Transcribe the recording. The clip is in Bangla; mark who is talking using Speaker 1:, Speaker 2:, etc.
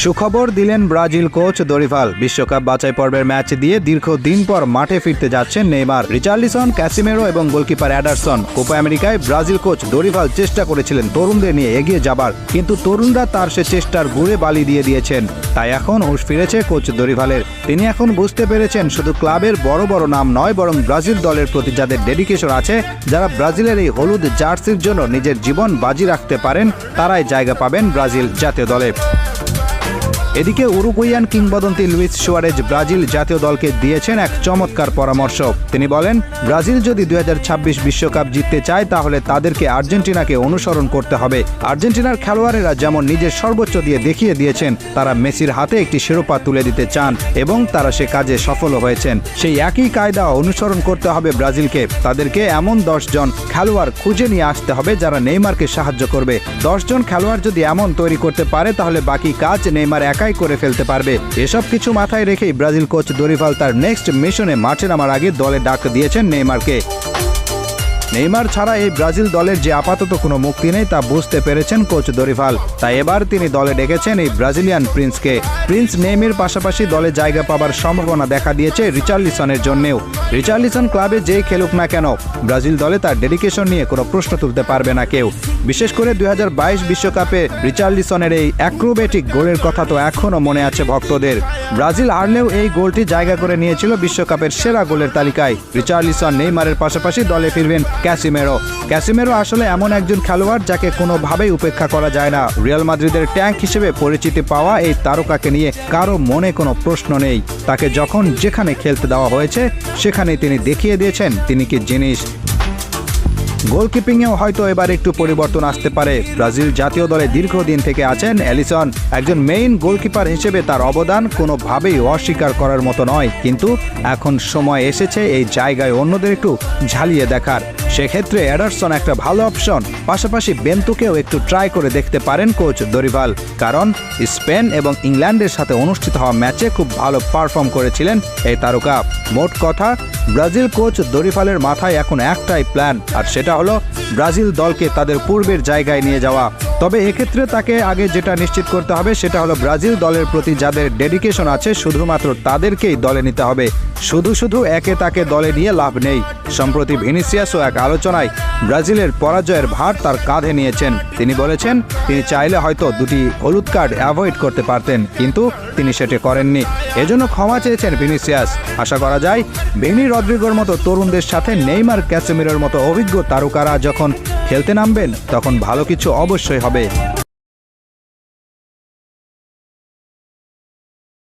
Speaker 1: সুখবর দিলেন ব্রাজিল কোচ দরিভাল। বিশ্বকাপ বাছাই পর্বের ম্যাচ দিয়ে দীর্ঘদিন পর মাঠে ফিরতে যাচ্ছেন নেইমার, রিচার্লিসন, ক্যাসিমেরো এবং গোলকিপার অ্যাডারসন। কোপা আমেরিকায় ব্রাজিল কোচ দরিভাল চেষ্টা করেছিলেন তরুণদের নিয়ে এগিয়ে যাবার, কিন্তু তরুণরা তার সে চেষ্টার গুড়ে বালি দিয়ে দিয়েছেন। তাই এখন হুঁশ ফিরেছে কোচ দরিভালের। তিনি এখন বুঝতে পেরেছেন শুধু ক্লাবের বড় বড় নাম নয়, বরং ব্রাজিল দলের প্রতি যাদের ডেডিকেশন আছে, যারা ব্রাজিলের এই হলুদ জার্সির জন্য নিজের জীবন বাজি রাখতে পারেন, তারাই জায়গা পাবেন ব্রাজিল জাতীয় দলে। এদিকে উরুগুয়ান কিংবদন্তি লুইস সুয়ারেজ ব্রাজিল জাতীয় দলকে দিয়েছেন এক চমৎকার পরামর্শ। তিনি বলেন, ব্রাজিল যদি 2026 বিশ্বকাপ জিততে চায় তাহলে তাদেরকে আর্জেন্টিনাকে অনুসরণ করতে হবে। আর্জেন্টিনার খেলোয়াড়েরা যেমন নিজের সর্বোচ্চ দিয়ে দেখিয়ে দিয়েছেন তারা মেসির হাতে একটি শিরোপা তুলে দিতে চান এবং তারা সে কাজে সফল হয়েছেন। সেই একই কায়দা অনুসরণ করতে হবে ব্রাজিলকে। তাদেরকে এমন 10 জন খেলোয়াড় খুঁজে নিয়ে আসতে হবে যারা নেইমারকে সাহায্য করবে। 10 জন খেলোয়াড় যদি এমন তৈরি করতে পারে তাহলে বাকি কাজ নেইমার একাই করে ফেলতে পারবে। এসব কিছু মাথায় রেখেই ব্রাজিল কোচ দরিভাল তার নেক্সট মিশনে মাঠে নামার আগে দলে ডাক দিয়েছেন নেইমারকে। নেইমার ছাড়া এই ব্রাজিল দলের যে আপাতত কোনো মুক্তি নেই তা বুঝতে পেরেছেন কোচ দরিভাল। তাই এবার তিনি দলে ডেকেছেন এই ব্রাজিলিয়ান প্রিন্সকে। প্রিন্স নেইমারের পাশাপাশি দলে জায়গা পাবার সম্ভাবনা দেখা দিয়েছে রিচার্লিসনের জন্যেও। রিচার্লিসন ক্লাবে যেই খেলুক না কেন, ব্রাজিল দলে তার ডেডিকেশন নিয়ে কোনো প্রশ্ন তুলতে পারবে না কেউ। বিশেষ করে 2022 বিশ্বকাপে রিচার্লিসনের এই অ্যাক্রোবেটিক গোলের কথা তো এখনও মনে আছে ভক্তদের। ব্রাজিল হারলেও এই গোলটি জায়গা করে নিয়েছিল বিশ্বকাপের সেরা গোলের তালিকায়। রিচার্লিসন, নেইমারের পাশাপাশি দলে ফিরবেন ক্যাসিমেরো আসলে এমন একজন খেলোয়াড় যাকে কোনোভাবেই উপেক্ষা করা যায় না। রিয়াল মাদ্রিদের ট্যাঙ্ক হিসেবে পরিচিতি পাওয়া এই তারকাকে নিয়ে কারো মনে কোনো প্রশ্ন নেই। তাকে যখন যেখানে খেলতে দেওয়া হয়েছে সেখানেই তিনি দেখিয়ে দিয়েছেন তিনি কি জিনিস। গোলকিপিংয়েও হয়তো এবার একটু পরিবর্তন আসতে পারে। ব্রাজিল জাতীয় দলে দীর্ঘদিন থেকে আছেন এলিসন। একজন মেইন গোলকিপার হিসেবে তার অবদান কোনোভাবেই অস্বীকার করার মতো নয়, কিন্তু এখন সময় এসেছে এই জায়গায় অন্যদের একটু ঝালিয়ে দেখার। সেক্ষেত্রে অ্যাডারসন একটা ভালো অপশন। পাশাপাশি বেন্তুকেও একটু ট্রাই করে দেখতে পারেন কোচ দরিভাল, কারণ স্পেন এবং ইংল্যান্ডের সাথে অনুষ্ঠিত হওয়া ম্যাচে খুব ভালো পারফর্ম করেছিলেন এই তারকা। মোট কথা, ব্রাজিল কোচ দরিভালের মাথায় এখন একটাই প্ল্যান, আর সেটা হলো ব্রাজিল দলকে তাদের পূর্বের জায়গায় নিয়ে যাওয়া। তবে এক্ষেত্রে তাকে আগে যেটা নিশ্চিত করতে হবে সেটা হলো ব্রাজিল দলের প্রতি যাদের ডেডিকেশন আছে শুধুমাত্র তাদেরকেই দলে নিতে হবে। শুধু একে তাকে দলে নিয়ে লাভ নেই। সম্প্রতি ভিনিসিয়াসও এক আলোচনায় ব্রাজিলের পরাজয়ের ভার তার কাঁধে নিয়েছেন। তিনি বলেছেন তিনি চাইলে হয়তো 2টি হলুদ কার্ড অ্যাভয়েড করতে পারতেন, কিন্তু তিনি সেটা করেননি। এজন্য ক্ষমা চেয়েছেন ভিনিসিয়াস। আশা করা যায় ভিনি রদ্রিগোর মতো তরুণদের সাথে নেইমার, ক্যাসিমেরোর মতো অভিজ্ঞ তারকারা যখন খেলতে নামবেন তখন ভালো কিছু অবশ্যই হবে।